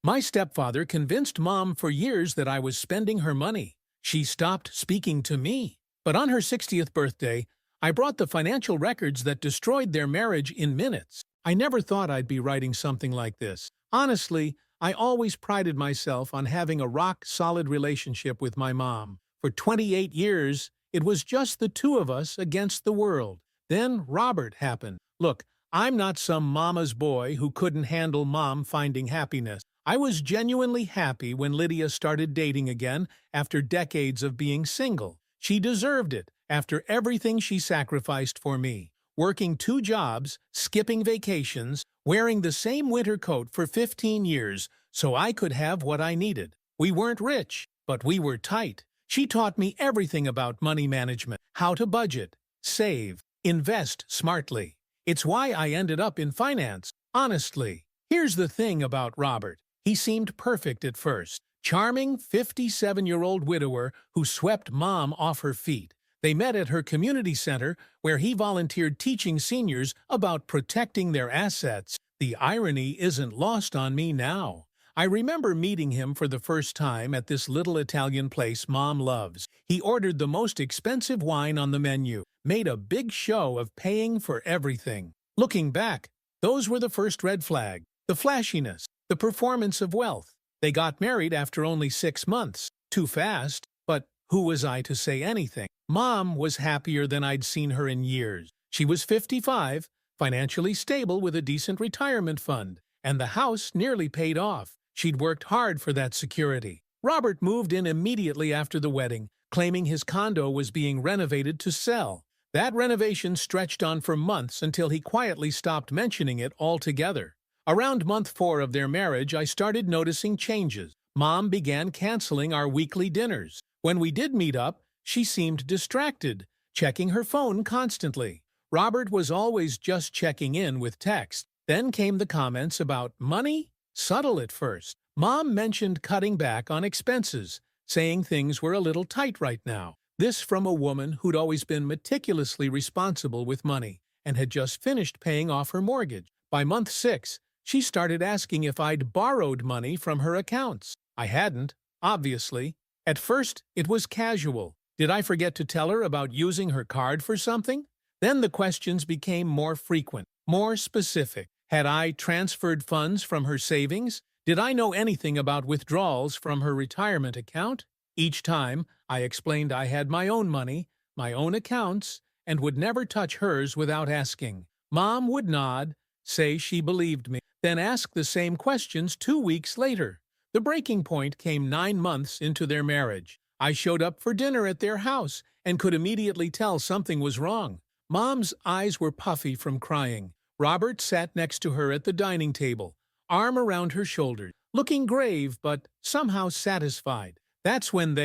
My stepfather convinced Mom for years that I was spending her money. She stopped speaking to me. But on her 60th birthday, I brought the financial records that destroyed their marriage in minutes. I never thought I'd be writing something like this. Honestly, I always prided myself on having a rock-solid relationship with my mom. For 28 years, it was just the two of us against the world. Then Robert happened. Look, I'm not some mama's boy who couldn't handle Mom finding happiness. I was genuinely happy when Lydia started dating again after decades of being single. She deserved it after everything she sacrificed for me. Working 2 jobs, skipping vacations, wearing the same winter coat for 15 years so I could have what I needed. We weren't rich, but we were tight. She taught me everything about money management, how to budget, save, invest smartly. It's why I ended up in finance, honestly. Here's the thing about Robert. He seemed perfect at first. Charming 57-year-old widower who swept Mom off her feet. They met at her community center where he volunteered teaching seniors about protecting their assets. The irony isn't lost on me now. I remember meeting him for the first time at this little Italian place Mom loves. He ordered the most expensive wine on the menu, made a big show of paying for everything. Looking back, those were the first red flag. The flashiness, the performance of wealth. They got married after only 6 months. Too fast, but who was I to say anything? Mom was happier than I'd seen her in years. She was 55, financially stable with a decent retirement fund, and the house nearly paid off. She'd worked hard for that security. Robert moved in immediately after the wedding, claiming his condo was being renovated to sell. That renovation stretched on for months until he quietly stopped mentioning it altogether. Around month 4 of their marriage, I started noticing changes. Mom began canceling our weekly dinners. When we did meet up, she seemed distracted, checking her phone constantly. Robert was always just checking in with text. Then came the comments about money, subtle at first. Mom mentioned cutting back on expenses, saying things were a little tight right now. This from a woman who'd always been meticulously responsible with money and had just finished paying off her mortgage. By month 6, she started asking if I'd borrowed money from her accounts. I hadn't, obviously. At first, it was casual. Did I forget to tell her about using her card for something? Then the questions became more frequent, more specific. Had I transferred funds from her savings? Did I know anything about withdrawals from her retirement account? Each time, I explained I had my own money, my own accounts, and would never touch hers without asking. Mom would nod, say she believed me, then ask the same questions 2 weeks later. The breaking point came 9 months into their marriage. I showed up for dinner at their house and could immediately tell something was wrong. Mom's eyes were puffy from crying. Robert sat next to her at the dining table, arm around her shoulders, looking grave but somehow satisfied. That's when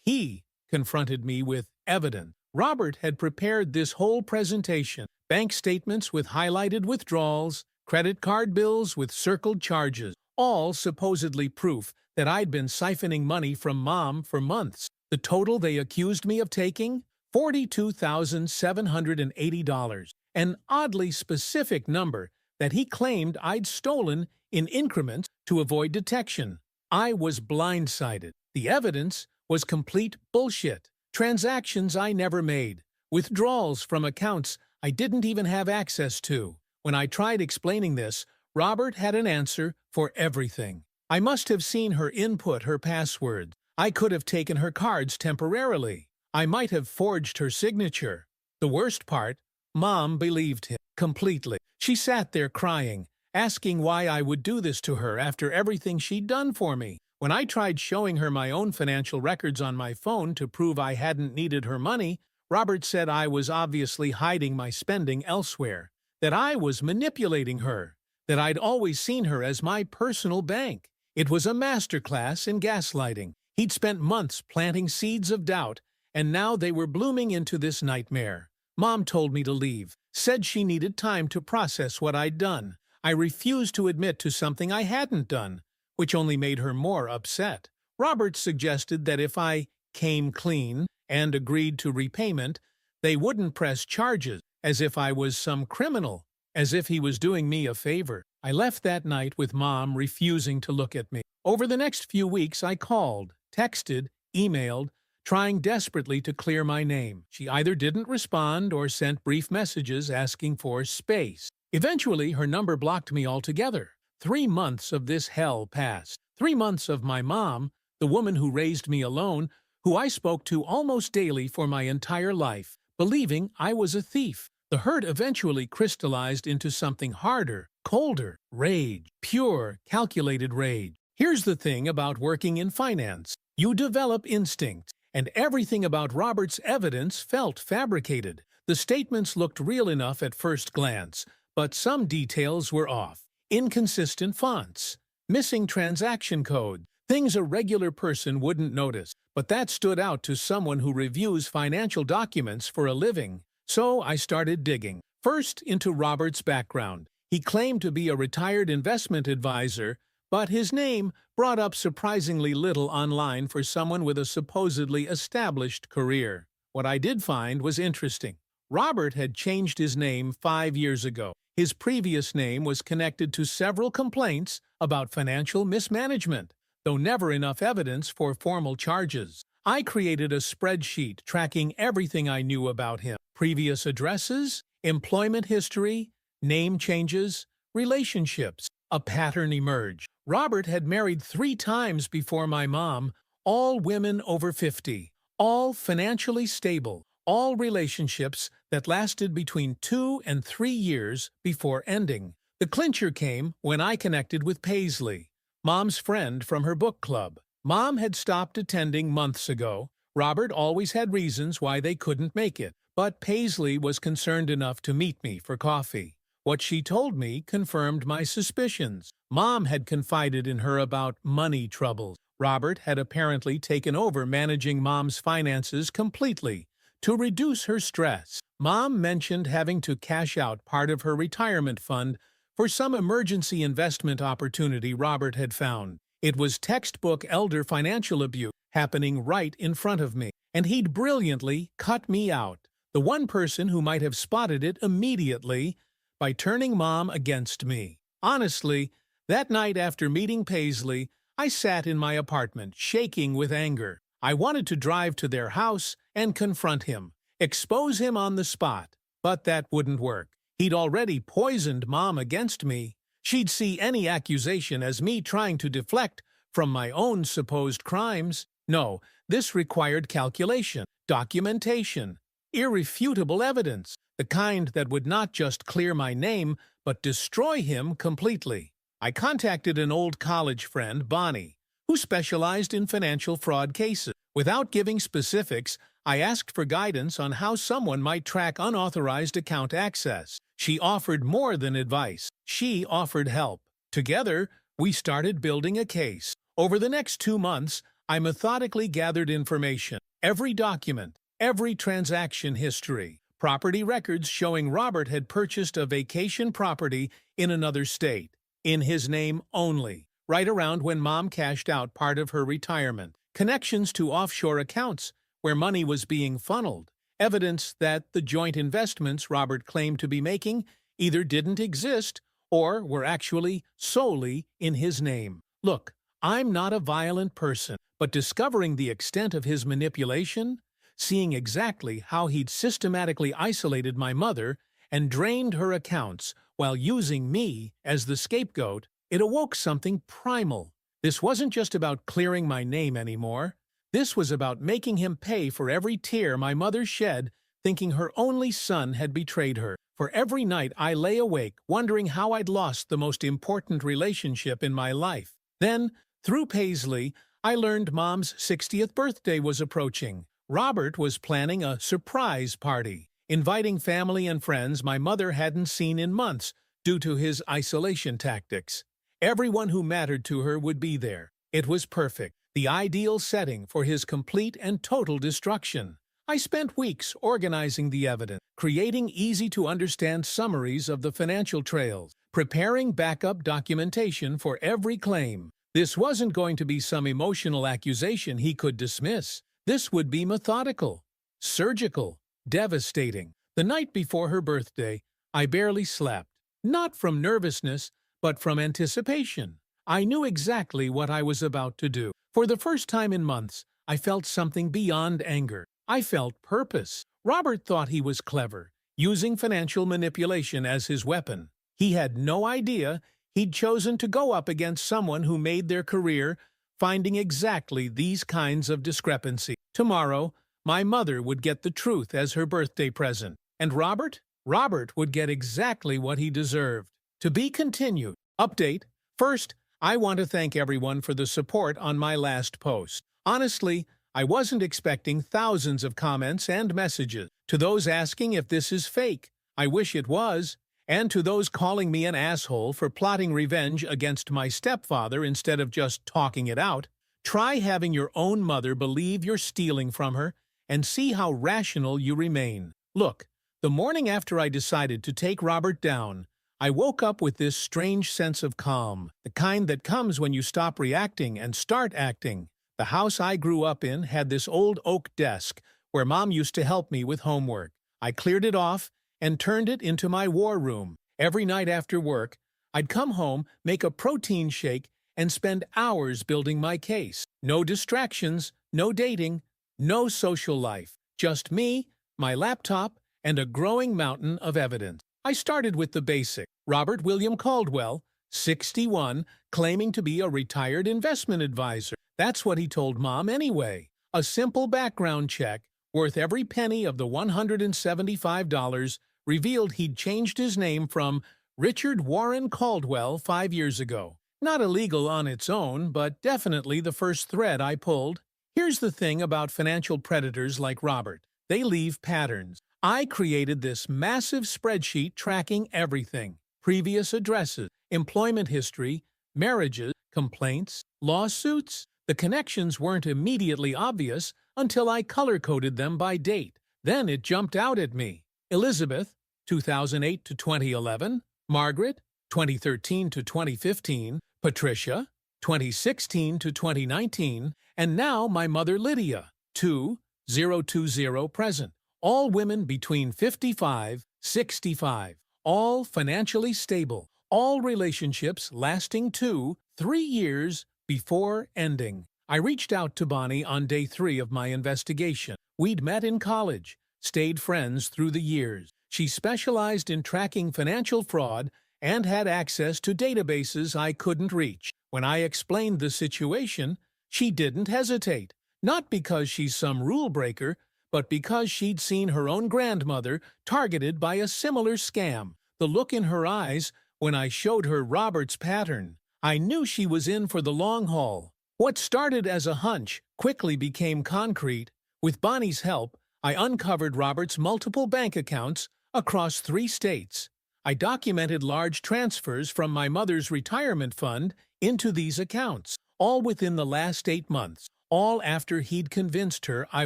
he confronted me with evidence. Robert had prepared this whole presentation, bank statements with highlighted withdrawals, credit card bills with circled charges, all supposedly proof that I'd been siphoning money from Mom for months. The total they accused me of taking? $42,780, an oddly specific number that he claimed I'd stolen in increments to avoid detection. I was blindsided. The evidence was complete bullshit. Transactions I never made. Withdrawals from accounts I didn't even have access to. When I tried explaining this, Robert had an answer for everything. I must have seen her input her passwords. I could have taken her cards temporarily. I might have forged her signature. The worst part, Mom believed him completely. She sat there crying, asking why I would do this to her after everything she'd done for me. When I tried showing her my own financial records on my phone to prove I hadn't needed her money, Robert said I was obviously hiding my spending elsewhere, that I was manipulating her, that I'd always seen her as my personal bank. It was a masterclass in gaslighting. He'd spent months planting seeds of doubt, and now they were blooming into this nightmare. Mom told me to leave, said she needed time to process what I'd done. I refused to admit to something I hadn't done, which only made her more upset. Robert suggested that if I came clean and agreed to repayment, they wouldn't press charges, as if I was some criminal, as if he was doing me a favor. I left that night with Mom refusing to look at me. Over the next few weeks, I called, texted, emailed, trying desperately to clear my name. She either didn't respond or sent brief messages asking for space. Eventually, her number blocked me altogether. 3 months of this hell passed. 3 months of my mom, the woman who raised me alone, who I spoke to almost daily for my entire life, believing I was a thief. The hurt eventually crystallized into something harder, colder, rage, pure, calculated rage. Here's the thing about working in finance. You develop instincts, and everything about Robert's evidence felt fabricated. The statements looked real enough at first glance, but some details were off. Inconsistent fonts, missing transaction code, things a regular person wouldn't notice. But that stood out to someone who reviews financial documents for a living. So I started digging. First, into Robert's background. He claimed to be a retired investment advisor, but his name brought up surprisingly little online for someone with a supposedly established career. What I did find was interesting. Robert had changed his name 5 years ago. His previous name was connected to several complaints about financial mismanagement, though never enough evidence for formal charges. I created a spreadsheet tracking everything I knew about him: previous addresses, employment history, name changes, relationships. A pattern emerged. Robert had married 3 times before my mom, all women over 50, all financially stable, all relationships that lasted between 2 and 3 years before ending. The clincher came when I connected with Paisley, Mom's friend from her book club. Mom had stopped attending months ago. Robert always had reasons why they couldn't make it, but Paisley was concerned enough to meet me for coffee. What she told me confirmed my suspicions. Mom had confided in her about money troubles. Robert had apparently taken over managing Mom's finances completely to reduce her stress. Mom mentioned having to cash out part of her retirement fund for some emergency investment opportunity Robert had found. It was textbook elder financial abuse happening right in front of me, and he'd brilliantly cut me out, the one person who might have spotted it immediately, by turning Mom against me. Honestly, that night after meeting Paisley, I sat in my apartment, shaking with anger. I wanted to drive to their house and confront him, expose him on the spot, but that wouldn't work. He'd already poisoned Mom against me. She'd see any accusation as me trying to deflect from my own supposed crimes. No, this required calculation, documentation, irrefutable evidence, the kind that would not just clear my name, but destroy him completely. I contacted an old college friend, Bonnie, who specialized in financial fraud cases. Without giving specifics, I asked for guidance on how someone might track unauthorized account access. She offered more than advice. She offered help. Together, we started building a case. Over the next 2 months, I methodically gathered information, every document, every transaction history, property records showing Robert had purchased a vacation property in another state, in his name only, right around when Mom cashed out part of her retirement, connections to offshore accounts where money was being funneled, evidence that the joint investments Robert claimed to be making either didn't exist or were actually solely in his name. Look, I'm not a violent person, but discovering the extent of his manipulation, seeing exactly how he'd systematically isolated my mother and drained her accounts while using me as the scapegoat, it awoke something primal. This wasn't just about clearing my name anymore. This was about making him pay for every tear my mother shed, thinking her only son had betrayed her. For every night I lay awake, wondering how I'd lost the most important relationship in my life. Then, through Paisley, I learned Mom's 60th birthday was approaching. Robert was planning a surprise party, inviting family and friends my mother hadn't seen in months due to his isolation tactics. Everyone who mattered to her would be there. It was perfect, the ideal setting for his complete and total destruction. I spent weeks organizing the evidence, creating easy-to-understand summaries of the financial trails, preparing backup documentation for every claim. This wasn't going to be some emotional accusation he could dismiss. This would be methodical, surgical, devastating. The night before her birthday, I barely slept. Not from nervousness, but from anticipation. I knew exactly what I was about to do. For the first time in months, I felt something beyond anger. I felt purpose. Robert thought he was clever, using financial manipulation as his weapon. He had no idea he'd chosen to go up against someone who made their career finding exactly these kinds of discrepancy. Tomorrow, my mother would get the truth as her birthday present. And Robert? Robert would get exactly what he deserved. To be continued. Update. First, I want to thank everyone for the support on my last post. Honestly, I wasn't expecting thousands of comments and messages. To those asking if this is fake, I wish it was. And to those calling me an asshole for plotting revenge against my stepfather instead of just talking it out, try having your own mother believe you're stealing from her and see how rational you remain. Look, the morning after I decided to take Robert down, I woke up with this strange sense of calm, the kind that comes when you stop reacting and start acting. The house I grew up in had this old oak desk where Mom used to help me with homework. I cleared it off and turned it into my war room. Every night after work, I'd come home, make a protein shake, and spend hours building my case. No distractions, no dating, no social life. Just me, my laptop, and a growing mountain of evidence. I started with the basic. Robert William Caldwell, 61, claiming to be a retired investment advisor. That's what he told Mom anyway. A simple background check, worth every penny of the $175, revealed he'd changed his name from Richard Warren Caldwell 5 years ago. Not illegal on its own, but definitely the first thread I pulled. Here's the thing about financial predators like Robert. They leave patterns. I created this massive spreadsheet tracking everything. Previous addresses, employment history, marriages, complaints, lawsuits. The connections weren't immediately obvious until I color-coded them by date. Then it jumped out at me. Elizabeth, 2008 to 2011. Margaret, 2013 to 2015. Patricia, 2016 to 2019. And now my mother Lydia, 2020 present. All women between 55, 65. All financially stable. All relationships lasting 2-3 years before ending. I reached out to Bonnie on day 3 of my investigation. We'd met in college, stayed friends through the years. She specialized in tracking financial fraud and had access to databases I couldn't reach. When I explained the situation, she didn't hesitate. Not because she's some rule breaker, but because she'd seen her own grandmother targeted by a similar scam. The look in her eyes when I showed her Robert's pattern. I knew she was in for the long haul. What started as a hunch quickly became concrete. With Bonnie's help, I uncovered Robert's multiple bank accounts across 3 states. I documented large transfers from my mother's retirement fund into these accounts, all within the last 8 months, all after he'd convinced her I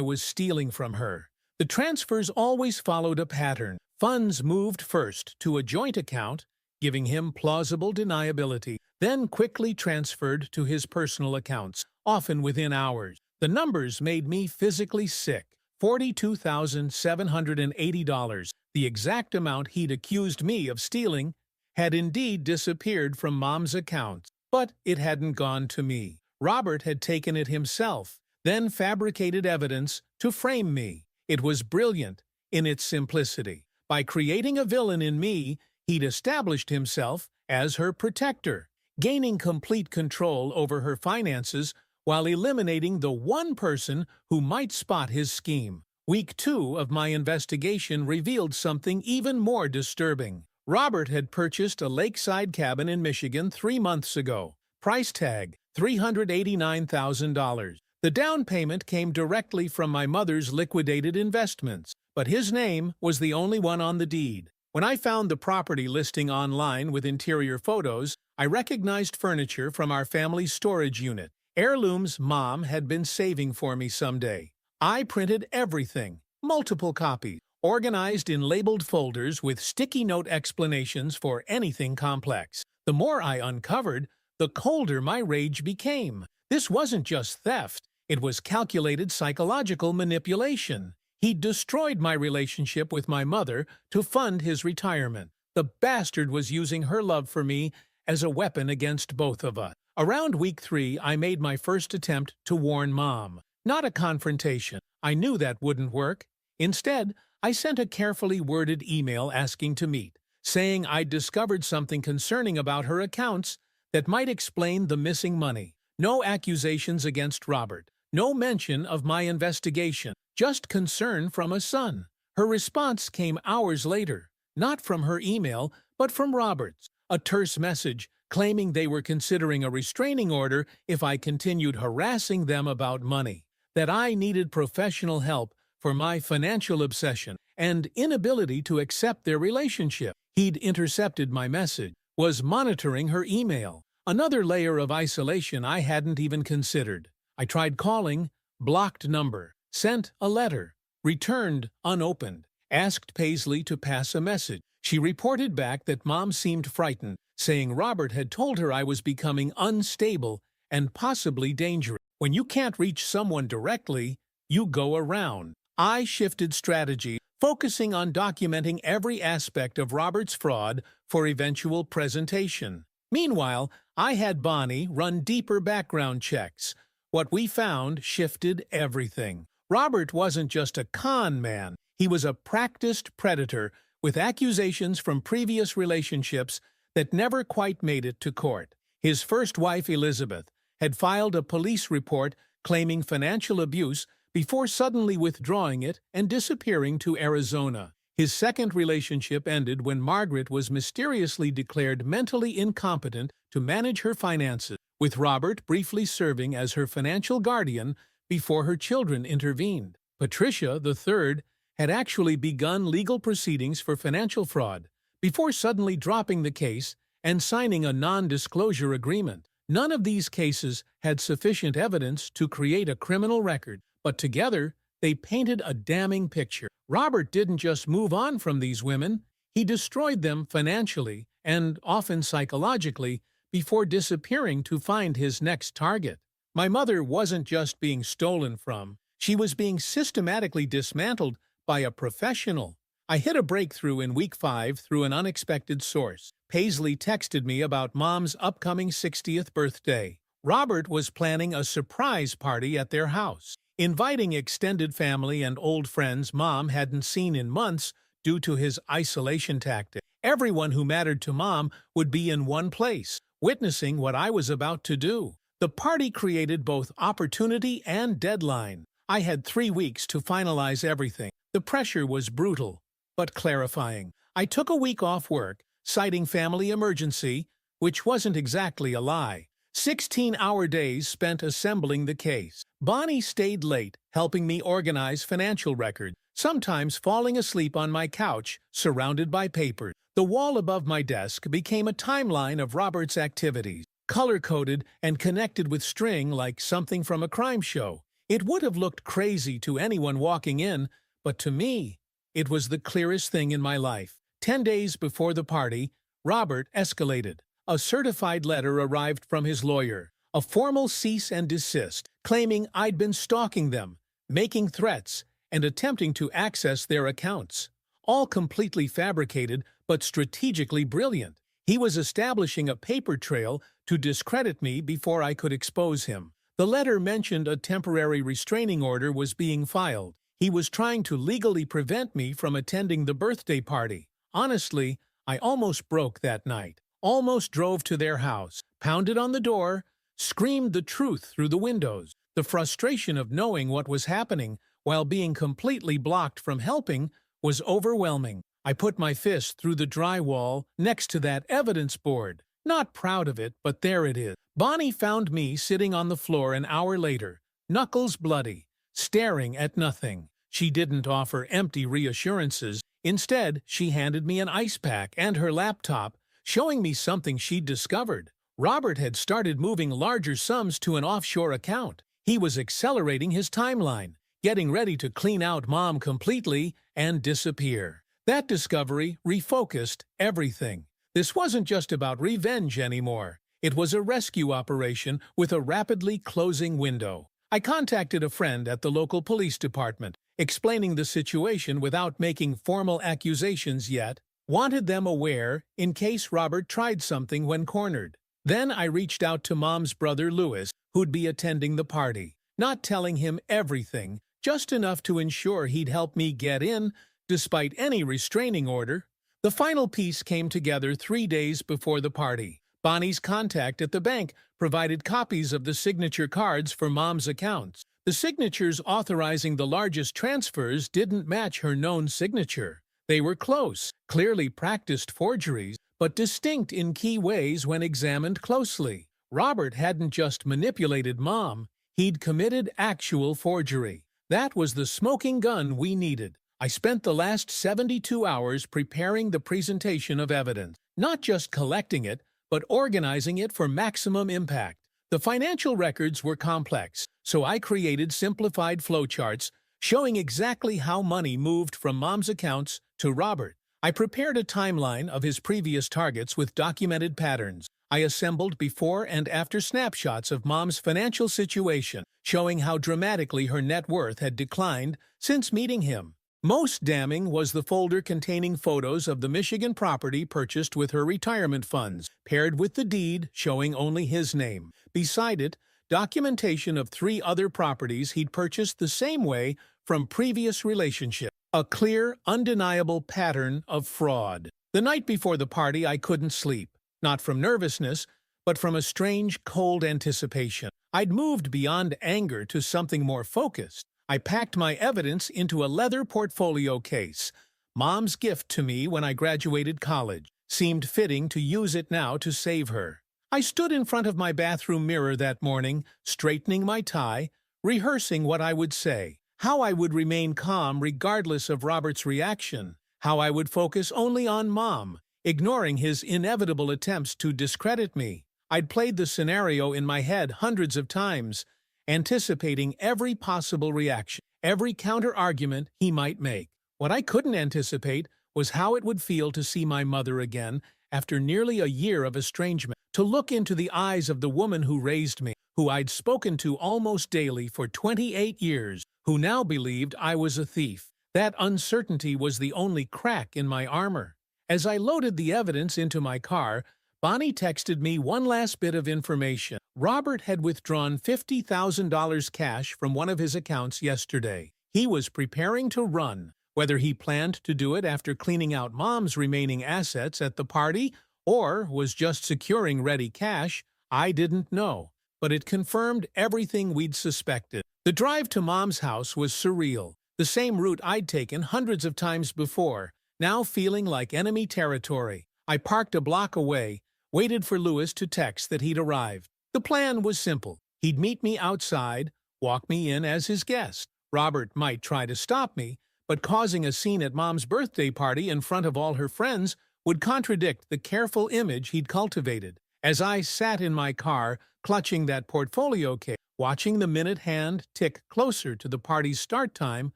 was stealing from her. The transfers always followed a pattern. Funds moved first to a joint account, giving him plausible deniability, then quickly transferred to his personal accounts, often within hours. The numbers made me physically sick. $42,780, the exact amount he'd accused me of stealing, had indeed disappeared from Mom's accounts, but it hadn't gone to me. Robert had taken it himself, then fabricated evidence to frame me. It was brilliant in its simplicity. By creating a villain in me, he'd established himself as her protector, gaining complete control over her finances while eliminating the one person who might spot his scheme. Week 2 of my investigation revealed something even more disturbing. Robert had purchased a lakeside cabin in Michigan 3 months ago. Price tag, $389,000. The down payment came directly from my mother's liquidated investments, but his name was the only one on the deed. When I found the property listing online with interior photos, I recognized furniture from our family's storage unit. Heirlooms Mom had been saving for me someday. I printed everything, multiple copies, organized in labeled folders with sticky note explanations for anything complex. The more I uncovered, the colder my rage became. This wasn't just theft, it was calculated psychological manipulation. He'd destroyed my relationship with my mother to fund his retirement. The bastard was using her love for me as a weapon against both of us. Around week 3, I made my first attempt to warn Mom. Not a confrontation. I knew that wouldn't work. Instead, I sent a carefully worded email asking to meet, saying I'd discovered something concerning about her accounts that might explain the missing money. No accusations against Robert. No mention of my investigation. Just concern from a son. Her response came hours later, not from her email, but from Robert's. A terse message claiming they were considering a restraining order if I continued harassing them about money, that I needed professional help for my financial obsession and inability to accept their relationship. He'd intercepted my message, was monitoring her email. Another layer of isolation I hadn't even considered. I tried calling, blocked number, sent a letter, returned unopened, asked Paisley to pass a message. She reported back that Mom seemed frightened, saying Robert had told her I was becoming unstable and possibly dangerous. When you can't reach someone directly, you go around. I shifted strategy, focusing on documenting every aspect of Robert's fraud for eventual presentation. Meanwhile, I had Bonnie run deeper background checks. What we found shifted everything. Robert wasn't just a con man. He was a practiced predator with accusations from previous relationships that never quite made it to court. His first wife, Elizabeth, had filed a police report claiming financial abuse before suddenly withdrawing it and disappearing to Arizona. His second relationship ended when Margaret was mysteriously declared mentally incompetent to manage her finances, with Robert briefly serving as her financial guardian before her children intervened. Patricia, the third, had actually begun legal proceedings for financial fraud before suddenly dropping the case and signing a non-disclosure agreement. None of these cases had sufficient evidence to create a criminal record, but together they painted a damning picture. Robert didn't just move on from these women, he destroyed them financially and often psychologically before disappearing to find his next target. My mother wasn't just being stolen from, she was being systematically dismantled by a professional. I hit a breakthrough in week 5 through an unexpected source. Paisley texted me about Mom's upcoming 60th birthday. Robert was planning a surprise party at their house, inviting extended family and old friends Mom hadn't seen in months due to his isolation tactic. Everyone who mattered to Mom would be in one place, witnessing what I was about to do. The party created both opportunity and deadline. I had 3 weeks to finalize everything. The pressure was brutal, but clarifying. I took a week off work, citing family emergency, which wasn't exactly a lie. 16-hour days spent assembling the case. Bonnie stayed late, helping me organize financial records, sometimes falling asleep on my couch, surrounded by papers. The wall above my desk became a timeline of Robert's activities, color-coded and connected with string like something from a crime show. It would have looked crazy to anyone walking in, but to me, it was the clearest thing in my life. 10 days before the party, Robert escalated. A certified letter arrived from his lawyer, a formal cease and desist, claiming I'd been stalking them, making threats, and attempting to access their accounts. All completely fabricated, but strategically brilliant. He was establishing a paper trail to discredit me before I could expose him. The letter mentioned a temporary restraining order was being filed. He was trying to legally prevent me from attending the birthday party. Honestly, I almost broke that night. Almost drove to their house, pounded on the door, screamed the truth through the windows. The frustration of knowing what was happening while being completely blocked from helping was overwhelming. I put my fist through the drywall next to that evidence board. Not proud of it, but there it is. Bonnie found me sitting on the floor an hour later, knuckles bloody, staring at nothing. She didn't offer empty reassurances. Instead, she handed me an ice pack and her laptop, showing me something she'd discovered. Robert had started moving larger sums to an offshore account. He was accelerating his timeline, getting ready to clean out Mom completely and disappear. That discovery refocused everything. This wasn't just about revenge anymore. It was a rescue operation with a rapidly closing window. I contacted a friend at the local police department, explaining the situation without making formal accusations yet. Wanted them aware in case Robert tried something when cornered. Then I reached out to Mom's brother Louis, who'd be attending the party, not telling him everything, just enough to ensure he'd help me get in, despite any restraining order. The final piece came together 3 days before the party. Bonnie's contact at the bank provided copies of the signature cards for Mom's accounts. The signatures authorizing the largest transfers didn't match her known signature. They were close, clearly practiced forgeries, but distinct in key ways when examined closely. Robert hadn't just manipulated Mom, he'd committed actual forgery. That was the smoking gun we needed. I spent the last 72 hours preparing the presentation of evidence, not just collecting it, but organizing it for maximum impact. The financial records were complex, so I created simplified flowcharts showing exactly how money moved from Mom's accounts to Robert. I prepared a timeline of his previous targets with documented patterns. I assembled before and after snapshots of Mom's financial situation, showing how dramatically her net worth had declined since meeting him. Most damning was the folder containing photos of the Michigan property purchased with her retirement funds, paired with the deed showing only his name. Beside it, documentation of 3 other properties he'd purchased the same way from previous relationships. A clear, undeniable pattern of fraud. The night before the party, I couldn't sleep. Not from nervousness, but from a strange, cold anticipation. I'd moved beyond anger to something more focused. I packed my evidence into a leather portfolio case. Mom's gift to me when I graduated college. Seemed fitting to use it now to save her. I stood in front of my bathroom mirror that morning, straightening my tie, rehearsing what I would say, how I would remain calm regardless of Robert's reaction, how I would focus only on Mom, ignoring his inevitable attempts to discredit me. I'd played the scenario in my head hundreds of times, anticipating every possible reaction, every counter-argument he might make. What I couldn't anticipate was how it would feel to see my mother again after nearly a year of estrangement, to look into the eyes of the woman who raised me, who I'd spoken to almost daily for 28 years, who now believed I was a thief. That uncertainty was the only crack in my armor. As I loaded the evidence into my car, Bonnie texted me one last bit of information. Robert had withdrawn $50,000 cash from one of his accounts yesterday. He was preparing to run. Whether he planned to do it after cleaning out Mom's remaining assets at the party or was just securing ready cash, I didn't know. But it confirmed everything we'd suspected. The drive to Mom's house was surreal. The same route I'd taken hundreds of times before, now feeling like enemy territory. I parked a block away, waited for Louis to text that he'd arrived. The plan was simple. He'd meet me outside, walk me in as his guest. Robert might try to stop me, but causing a scene at Mom's birthday party in front of all her friends would contradict the careful image he'd cultivated. As I sat in my car, clutching that portfolio case, watching the minute hand tick closer to the party's start time,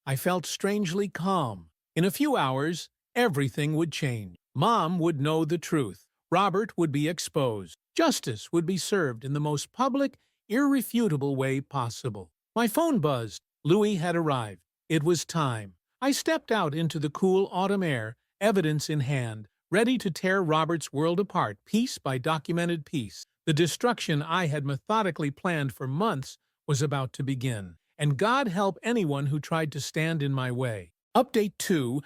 I felt strangely calm. In a few hours, everything would change. Mom would know the truth. Robert would be exposed. Justice would be served in the most public, irrefutable way possible. My phone buzzed. Louis had arrived. It was time. I stepped out into the cool autumn air, evidence in hand, ready to tear Robert's world apart piece by documented piece. The destruction I had methodically planned for months was about to begin, and God help anyone who tried to stand in my way. Update 2.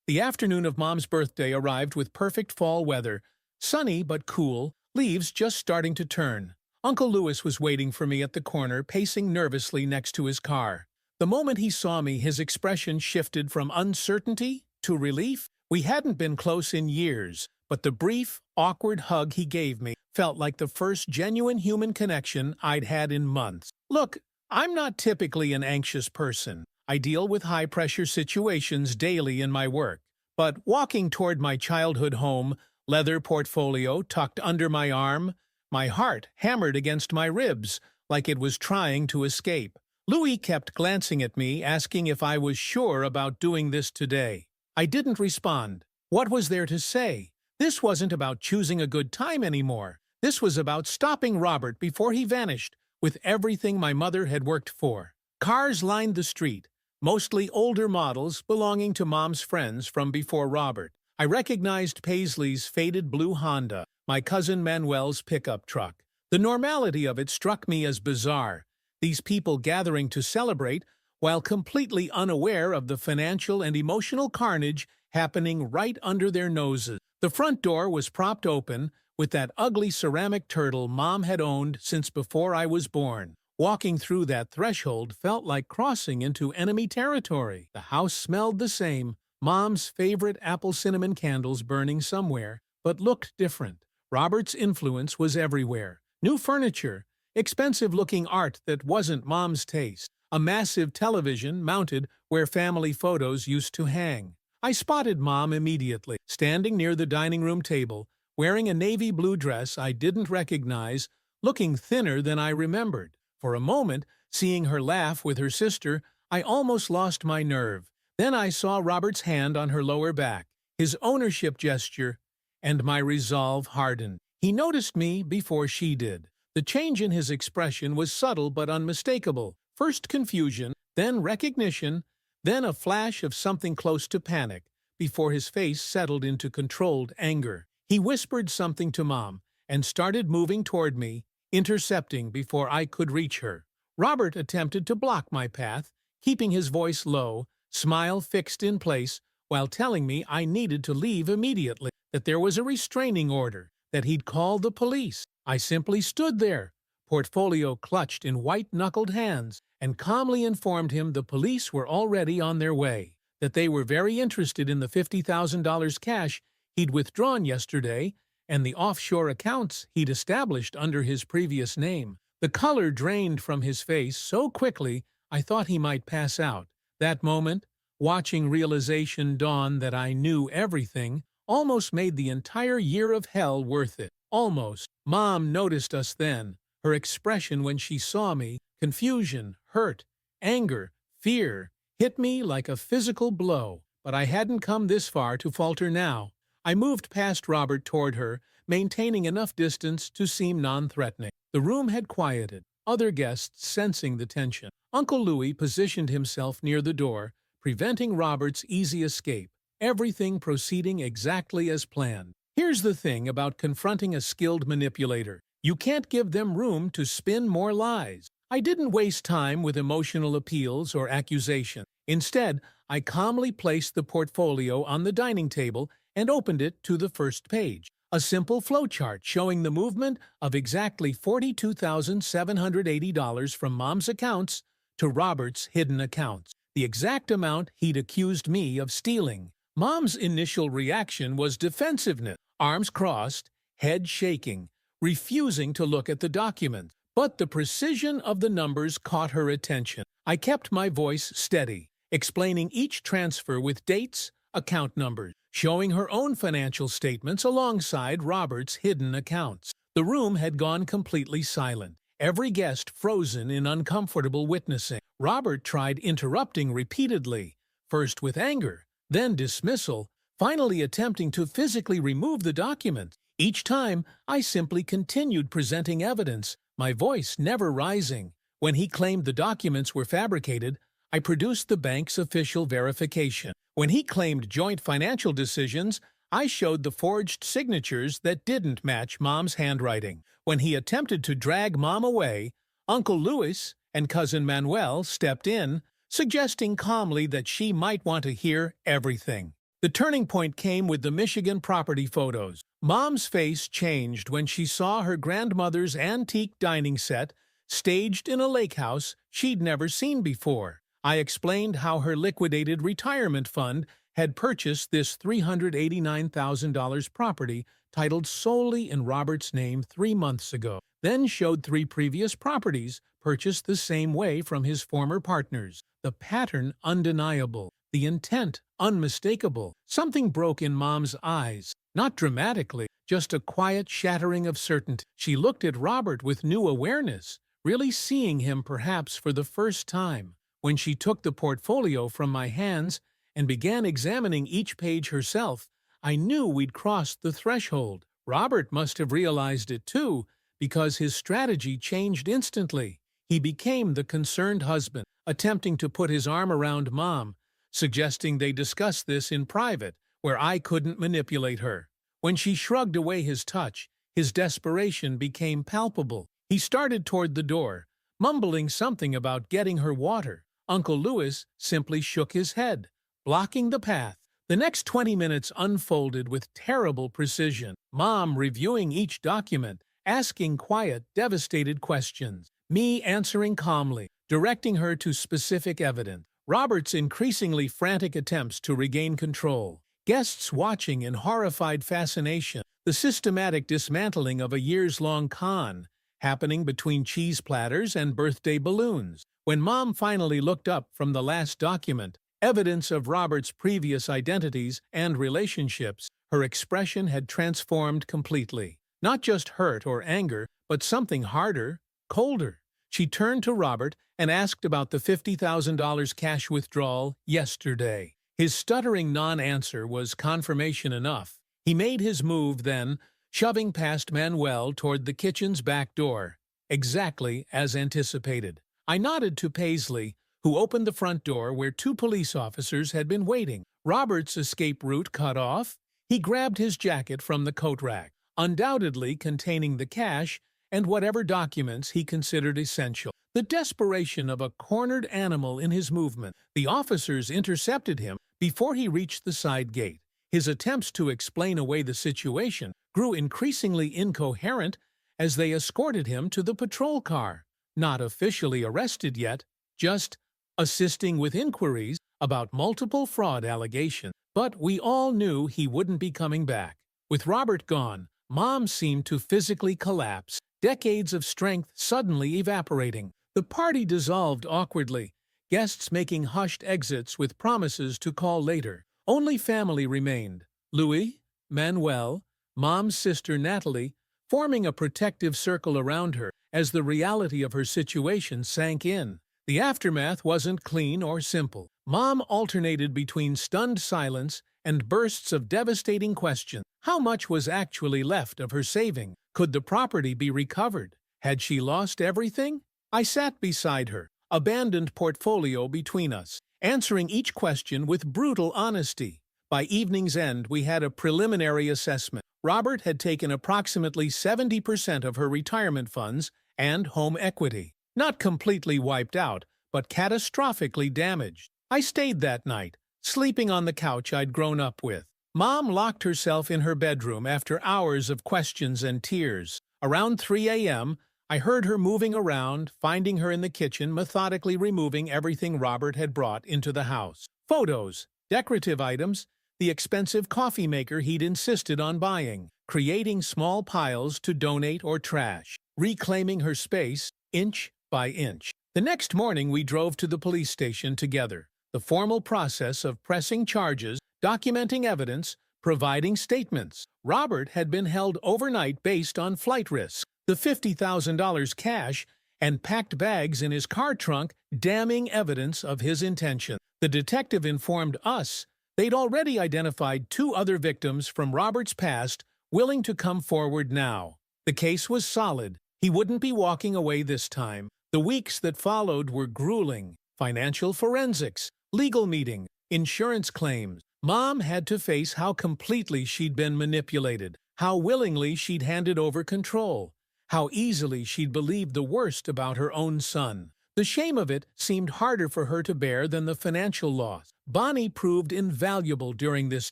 The afternoon of Mom's birthday arrived with perfect fall weather, sunny but cool, leaves just starting to turn. Uncle Louis was waiting for me at the corner, pacing nervously next to his car. The moment he saw me, his expression shifted from uncertainty to relief. We hadn't been close in years, but the brief, awkward hug he gave me felt like the first genuine human connection I'd had in months. Look, I'm not typically an anxious person. I deal with high-pressure situations daily in my work. But walking toward my childhood home, leather portfolio tucked under my arm, my heart hammered against my ribs like it was trying to escape. Louis kept glancing at me, asking if I was sure about doing this today. I didn't respond. What was there to say? This wasn't about choosing a good time anymore. This was about stopping Robert before he vanished with everything my mother had worked for. Cars lined the street, mostly older models belonging to Mom's friends from before Robert. I recognized Paisley's faded blue Honda, my cousin Manuel's pickup truck. The normality of it struck me as bizarre. These people gathering to celebrate while completely unaware of the financial and emotional carnage happening right under their noses. The front door was propped open with that ugly ceramic turtle Mom had owned since before I was born. Walking through that threshold felt like crossing into enemy territory. The house smelled the same, Mom's favorite apple cinnamon candles burning somewhere, but looked different. Robert's influence was everywhere. New furniture, expensive-looking art that wasn't Mom's taste, a massive television mounted where family photos used to hang. I spotted Mom immediately, standing near the dining room table, wearing a navy blue dress I didn't recognize, looking thinner than I remembered. For a moment, seeing her laugh with her sister, I almost lost my nerve. Then I saw Robert's hand on her lower back, his ownership gesture, and my resolve hardened. He noticed me before she did. The change in his expression was subtle but unmistakable. First confusion, then recognition, then a flash of something close to panic, before his face settled into controlled anger. He whispered something to Mom and started moving toward me, intercepting before I could reach her. Robert attempted to block my path, keeping his voice low, smile fixed in place, while telling me I needed to leave immediately, that there was a restraining order, that he'd call the police. I simply stood there, portfolio clutched in white-knuckled hands, and calmly informed him the police were already on their way, that they were very interested in the $50,000 cash he'd withdrawn yesterday and the offshore accounts he'd established under his previous name. The color drained from his face so quickly I thought he might pass out. That moment, watching realization dawn that I knew everything, almost made the entire year of hell worth it. Almost. Mom noticed us then. Her expression when she saw me, confusion, hurt, anger, fear, hit me like a physical blow. But I hadn't come this far to falter now. I moved past Robert toward her, maintaining enough distance to seem non-threatening. The room had quieted, other guests sensing the tension. Uncle Louis positioned himself near the door, preventing Robert's easy escape, everything proceeding exactly as planned. Here's the thing about confronting a skilled manipulator. You can't give them room to spin more lies. I didn't waste time with emotional appeals or accusations. Instead, I calmly placed the portfolio on the dining table and opened it to the first page. A simple flowchart showing the movement of exactly $42,780 from Mom's accounts to Robert's hidden accounts, the exact amount he'd accused me of stealing. Mom's initial reaction was defensiveness, arms crossed, head shaking, refusing to look at the document. But the precision of the numbers caught her attention. I kept my voice steady, explaining each transfer with dates, account numbers, showing her own financial statements alongside Robert's hidden accounts. The room had gone completely silent, every guest frozen in uncomfortable witnessing. Robert tried interrupting repeatedly, first with anger, then dismissal, finally attempting to physically remove the document. Each time, I simply continued presenting evidence, my voice never rising. When he claimed the documents were fabricated, I produced the bank's official verification. When he claimed joint financial decisions, I showed the forged signatures that didn't match Mom's handwriting. When he attempted to drag Mom away, Uncle Louis and Cousin Manuel stepped in, suggesting calmly that she might want to hear everything. The turning point came with the Michigan property photos. Mom's face changed when she saw her grandmother's antique dining set staged in a lake house she'd never seen before. I explained how her liquidated retirement fund had purchased this $389,000 property titled solely in Robert's name 3 months ago, then showed 3 previous properties purchased the same way from his former partners. The pattern undeniable, the intent unmistakable. Something broke in Mom's eyes, not dramatically, just a quiet shattering of certainty. She looked at Robert with new awareness, really seeing him perhaps for the first time. When she took the portfolio from my hands and began examining each page herself, I knew we'd crossed the threshold. Robert must have realized it too, because his strategy changed instantly. He became the concerned husband, attempting to put his arm around Mom, suggesting they discuss this in private, where I couldn't manipulate her. When she shrugged away his touch, his desperation became palpable. He started toward the door, mumbling something about getting her water. Uncle Louis simply shook his head, blocking the path. The next 20 minutes unfolded with terrible precision. Mom reviewing each document, asking quiet, devastated questions. Me answering calmly, directing her to specific evidence. Robert's increasingly frantic attempts to regain control. Guests watching in horrified fascination. The systematic dismantling of a years-long con, happening between cheese platters and birthday balloons. When Mom finally looked up from the last document, evidence of Robert's previous identities and relationships, her expression had transformed completely. Not just hurt or anger, but something harder, colder. She turned to Robert and asked about the $50,000 cash withdrawal yesterday. His stuttering non-answer was confirmation enough. He made his move then, shoving past Manuel toward the kitchen's back door, exactly as anticipated. I nodded to Paisley, who opened the front door where 2 police officers had been waiting. Robert's escape route cut off, he grabbed his jacket from the coat rack, undoubtedly containing the cash and whatever documents he considered essential. The desperation of a cornered animal in his movement. The officers intercepted him before he reached the side gate. His attempts to explain away the situation grew increasingly incoherent as they escorted him to the patrol car. Not officially arrested yet, just assisting with inquiries about multiple fraud allegations. But we all knew he wouldn't be coming back. With Robert gone, Mom seemed to physically collapse, decades of strength suddenly evaporating. The party dissolved awkwardly, guests making hushed exits with promises to call later. Only family remained. Louis, Manuel, Mom's sister Natalie, forming a protective circle around her as the reality of her situation sank in. The aftermath wasn't clean or simple. Mom alternated between stunned silence and bursts of devastating questions. How much was actually left of her saving? Could the property be recovered? Had she lost everything? I sat beside her, abandoned portfolio between us, answering each question with brutal honesty. By evening's end, we had a preliminary assessment. Robert had taken approximately 70% of her retirement funds and home equity. Not completely wiped out, but catastrophically damaged. I stayed that night, sleeping on the couch I'd grown up with. Mom locked herself in her bedroom after hours of questions and tears. Around 3 a.m., I heard her moving around, finding her in the kitchen, methodically removing everything Robert had brought into the house. Photos, decorative items, the expensive coffee maker he'd insisted on buying, creating small piles to donate or trash, reclaiming her space inch by inch. The next morning we drove to the police station together. The formal process of pressing charges, documenting evidence, providing statements. Robert had been held overnight based on flight risk. The $50,000 cash and packed bags in his car trunk, damning evidence of his intention. The detective informed us they'd already identified 2 other victims from Robert's past willing to come forward now. The case was solid. He wouldn't be walking away this time. The weeks that followed were grueling. Financial forensics, legal meetings, insurance claims. Mom had to face how completely she'd been manipulated, how willingly she'd handed over control, how easily she'd believed the worst about her own son. The shame of it seemed harder for her to bear than the financial loss. Bonnie proved invaluable during this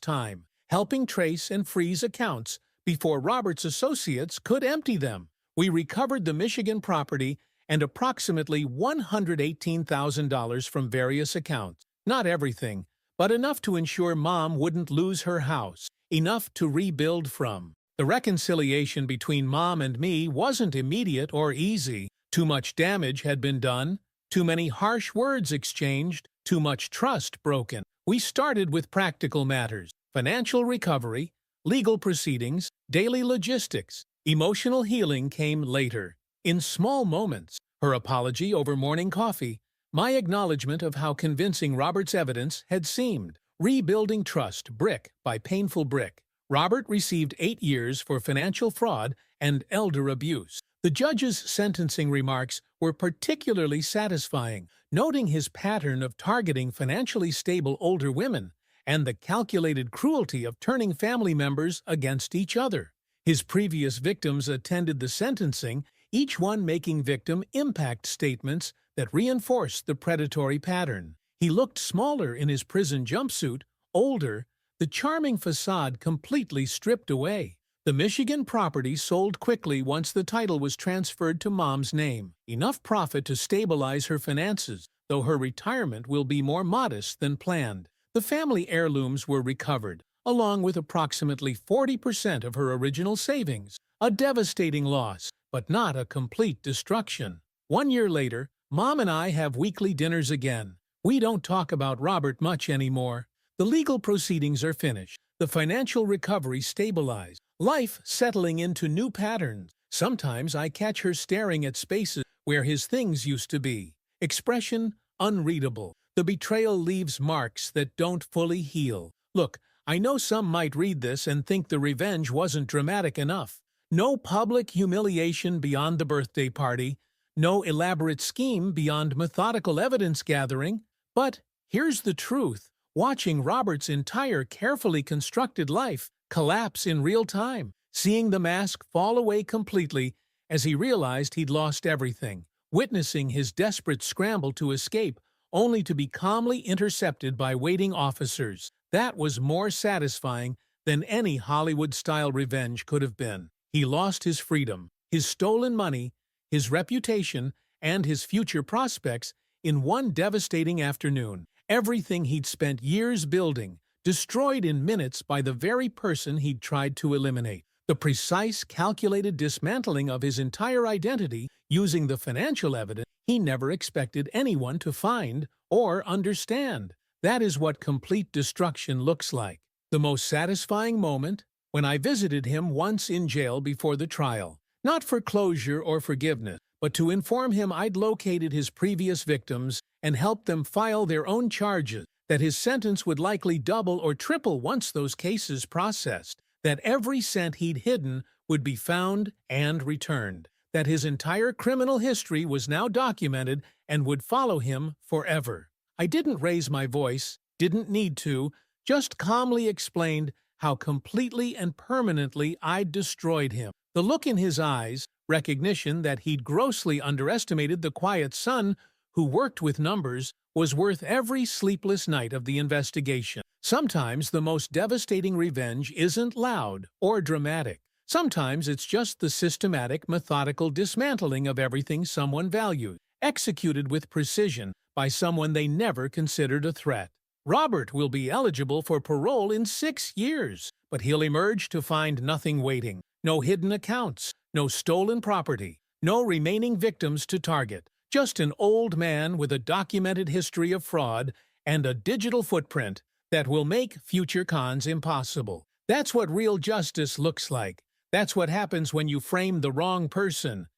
time, helping trace and freeze accounts before Robert's associates could empty them. We recovered the Michigan property and approximately $118,000 from various accounts. Not everything, but enough to ensure Mom wouldn't lose her house, enough to rebuild from. The reconciliation between Mom and me wasn't immediate or easy. Too much damage had been done, too many harsh words exchanged, too much trust broken. We started with practical matters: financial recovery, legal proceedings, daily logistics. Emotional healing came later, in small moments. Her apology over morning coffee, my acknowledgement of how convincing Robert's evidence had seemed. Rebuilding trust brick by painful brick. Robert received 8 years for financial fraud and elder abuse. The judge's sentencing remarks were particularly satisfying, noting his pattern of targeting financially stable older women and the calculated cruelty of turning family members against each other. His previous victims attended the sentencing, each one making victim impact statements that reinforced the predatory pattern. He looked smaller in his prison jumpsuit, older, the charming facade completely stripped away. The Michigan property sold quickly once the title was transferred to Mom's name. Enough profit to stabilize her finances, though her retirement will be more modest than planned. The family heirlooms were recovered, along with approximately 40% of her original savings. A devastating loss, but not a complete destruction. 1 year later, Mom and I have weekly dinners again. We don't talk about Robert much anymore. The legal proceedings are finished. The financial recovery stabilized. Life settling into new patterns. Sometimes I catch her staring at spaces where his things used to be. Expression unreadable. The betrayal leaves marks that don't fully heal. Look, I know some might read this and think the revenge wasn't dramatic enough. No public humiliation beyond the birthday party. No elaborate scheme beyond methodical evidence gathering. But here's the truth. Watching Robert's entire carefully constructed life collapse in real time, seeing the mask fall away completely as he realized he'd lost everything, witnessing his desperate scramble to escape only to be calmly intercepted by waiting officers. That was more satisfying than any Hollywood-style revenge could have been. He lost his freedom, his stolen money, his reputation, and his future prospects in one devastating afternoon. Everything he'd spent years building, destroyed in minutes by the very person he'd tried to eliminate. The precise, calculated dismantling of his entire identity using the financial evidence he never expected anyone to find or understand. That is what complete destruction looks like. The most satisfying moment? When I visited him once in jail before the trial. Not for closure or forgiveness, but to inform him I'd located his previous victims and helped them file their own charges, that his sentence would likely double or triple once those cases processed, that every cent he'd hidden would be found and returned, that his entire criminal history was now documented and would follow him forever. I didn't raise my voice, didn't need to, just calmly explained how completely and permanently I'd destroyed him. The look in his eyes, recognition that he'd grossly underestimated the quiet son who worked with numbers, was worth every sleepless night of the investigation. Sometimes the most devastating revenge isn't loud or dramatic. Sometimes it's just the systematic, methodical dismantling of everything someone valued, executed with precision by someone they never considered a threat. Robert will be eligible for parole in 6 years, but he'll emerge to find nothing waiting. No hidden accounts, no stolen property, no remaining victims to target. Just an old man with a documented history of fraud and a digital footprint that will make future cons impossible. That's what real justice looks like. That's what happens when you frame the wrong person,